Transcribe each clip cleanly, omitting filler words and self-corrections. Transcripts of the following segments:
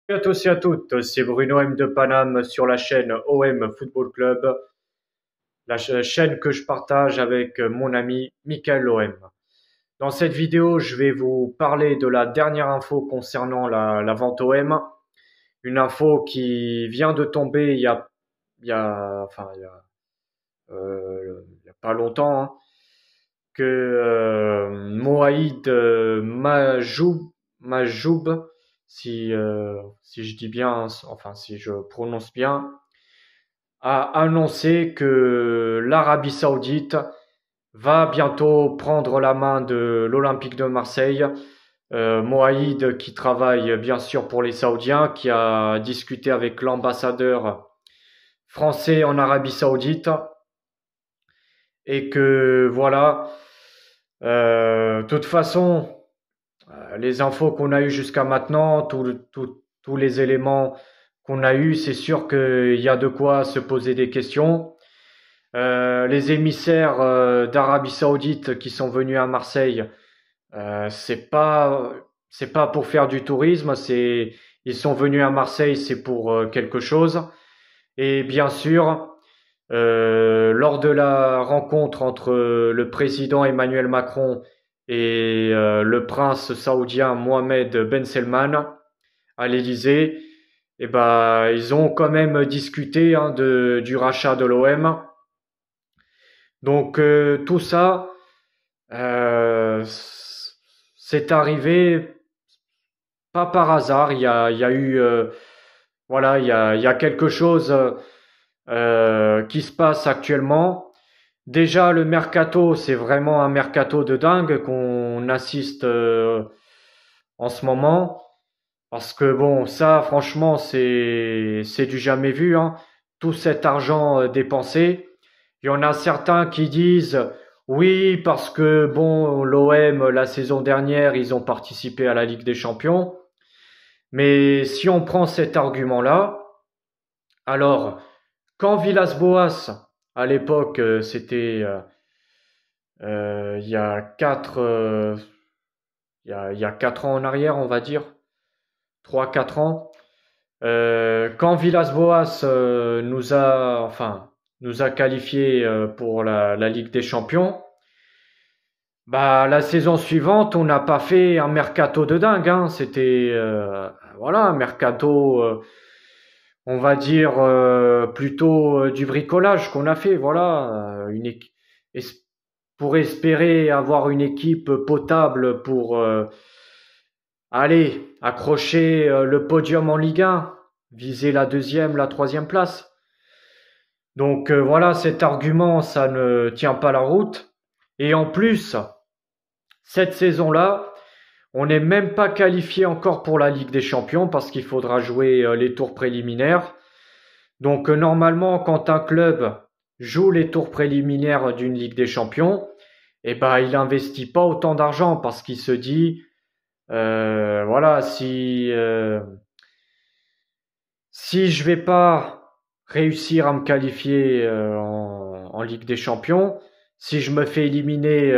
Salut à tous et à toutes, c'est Bruno M de Paname sur la chaîne OM Football Club, la chaîne que je partage avec mon ami Michael OM. Dans cette vidéo, je vais vous parler de la dernière info concernant la vente OM, une info qui vient de tomber il y a pas longtemps, hein, que Mohaïd Majoub, si je dis bien, enfin si je prononce bien, a annoncé que l'Arabie Saoudite va bientôt prendre la main de l'Olympique de Marseille. Mohaïd, qui travaille bien sûr pour les Saoudiens, qui a discuté avec l'ambassadeur français en Arabie Saoudite, et que voilà, de toute façon, les infos qu'on a eues jusqu'à maintenant, tous les éléments qu'on a eus, c'est sûr qu'il y a de quoi se poser des questions. Les émissaires d'Arabie Saoudite qui sont venus à Marseille, c'est pas pour faire du tourisme, ils sont venus à Marseille, c'est pour quelque chose. Et bien sûr, lors de la rencontre entre le président Emmanuel Macron et le prince saoudien Mohamed Ben Salman à l'Élysée, eh ben, ils ont quand même discuté, hein, du rachat de l'OM. Donc tout ça, euh, c'est arrivé pas par hasard. Il y a eu, voilà, il y a quelque chose qui se passe actuellement. Déjà, le mercato, c'est vraiment un mercato de dingue qu'on assiste en ce moment. Parce que bon, ça, franchement, c'est du jamais vu, hein. Tout cet argent dépensé. Il y en a certains qui disent oui, parce que bon, l'OM, la saison dernière, ils ont participé à la Ligue des Champions. Mais si on prend cet argument-là, alors, quand Villas-Boas, à l'époque, c'était il y a il y a 4 ans en arrière, on va dire, 3 4 ans, quand Villas-Boas nous a qualifiés pour la Ligue des Champions, bah la saison suivante, on n'a pas fait un mercato de dingue, hein. C'était voilà, un mercato, on va dire plutôt du bricolage qu'on a fait. Voilà, es- pour espérer avoir une équipe potable pour aller accrocher le podium en Ligue 1, viser la deuxième, la troisième place. Donc voilà, cet argument, ça ne tient pas la route. Et en plus, cette saison-là, on n'est même pas qualifié encore pour la Ligue des Champions parce qu'il faudra jouer les tours préliminaires. Donc normalement, quand un club joue les tours préliminaires d'une Ligue des Champions, eh ben il investit pas autant d'argent parce qu'il se dit voilà, si je vais pas réussir à me qualifier en Ligue des Champions, si je me fais éliminer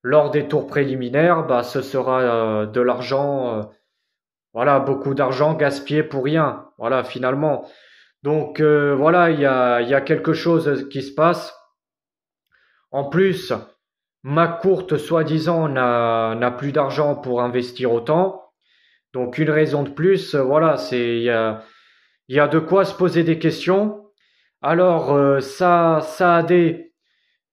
lors des tours préliminaires, bah ce sera de l'argent, voilà, beaucoup d'argent gaspillé pour rien. Voilà, finalement. Donc voilà, il y a quelque chose qui se passe. En plus, McCourt, soi-disant, n'a plus d'argent pour investir autant. Donc une raison de plus, voilà, il y a de quoi se poser des questions. Alors Saadé,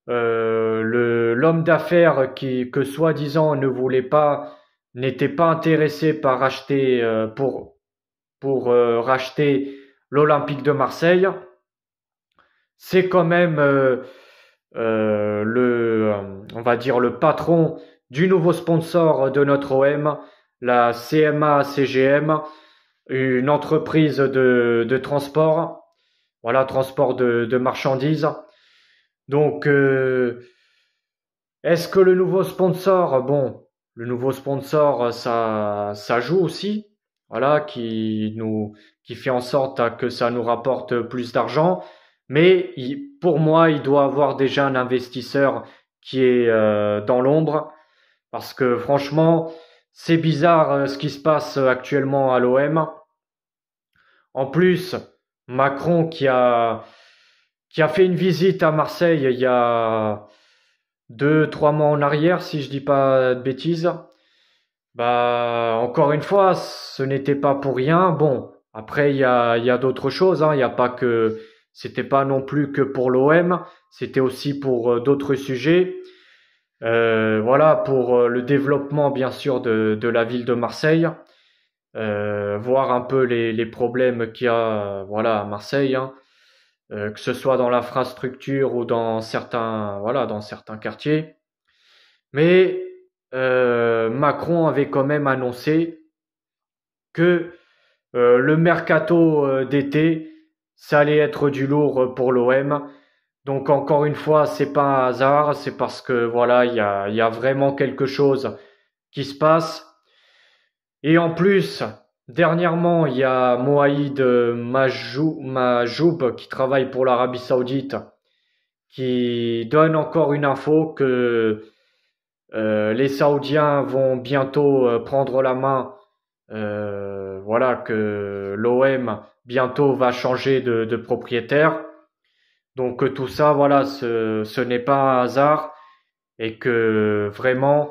l'homme d'affaires que soi-disant ne voulait pas, n'était pas intéressé par racheter pour racheter l'Olympique de Marseille. C'est quand même on va dire le patron du nouveau sponsor de notre OM, la CMA CGM, une entreprise de transport, voilà, transport de marchandises. Donc, est-ce que le nouveau sponsor, bon, le nouveau sponsor, ça joue aussi, voilà, qui fait en sorte que ça nous rapporte plus d'argent. Mais pour moi, il doit avoir déjà un investisseur qui est dans l'ombre, parce que franchement, c'est bizarre ce qui se passe actuellement à l'OM. En plus, Macron qui a fait une visite à Marseille il y a 2, 3 mois en arrière, si je dis pas de bêtises. Bah, encore une fois, ce n'était pas pour rien. Bon, après, il y a d'autres choses, hein. Il y a pas que, c'était pas non plus que pour l'OM. C'était aussi pour d'autres sujets. Voilà, pour le développement, bien sûr, de la ville de Marseille. Voir un peu les problèmes qu'il y a, voilà, à Marseille, hein. Que ce soit dans l'infrastructure ou dans certains, voilà, dans certains quartiers. Mais Macron avait quand même annoncé que le mercato d'été, ça allait être du lourd pour l'OM. Donc encore une fois, c'est pas un hasard, c'est parce que voilà, il y a vraiment quelque chose qui se passe. Et en plus, dernièrement, il y a Mohaïd Majoub qui travaille pour l'Arabie Saoudite, qui donne encore une info que les Saoudiens vont bientôt prendre la main. Voilà que l'OM bientôt va changer de propriétaire. Donc tout ça, voilà, ce n'est pas un hasard et que vraiment,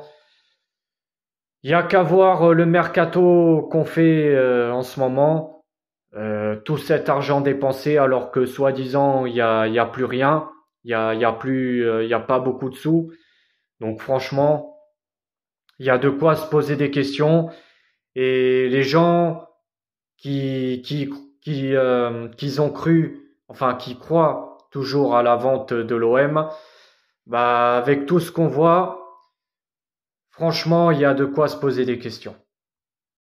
il y a qu'à voir le mercato qu'on fait en ce moment. Tout cet argent dépensé alors que soi-disant il y a plus rien, il y a plus, il y a pas beaucoup de sous. Donc franchement, il y a de quoi se poser des questions et les gens qui ont cru, enfin qui croient toujours à la vente de l'OM, bah avec tout ce qu'on voit, franchement, il y a de quoi se poser des questions.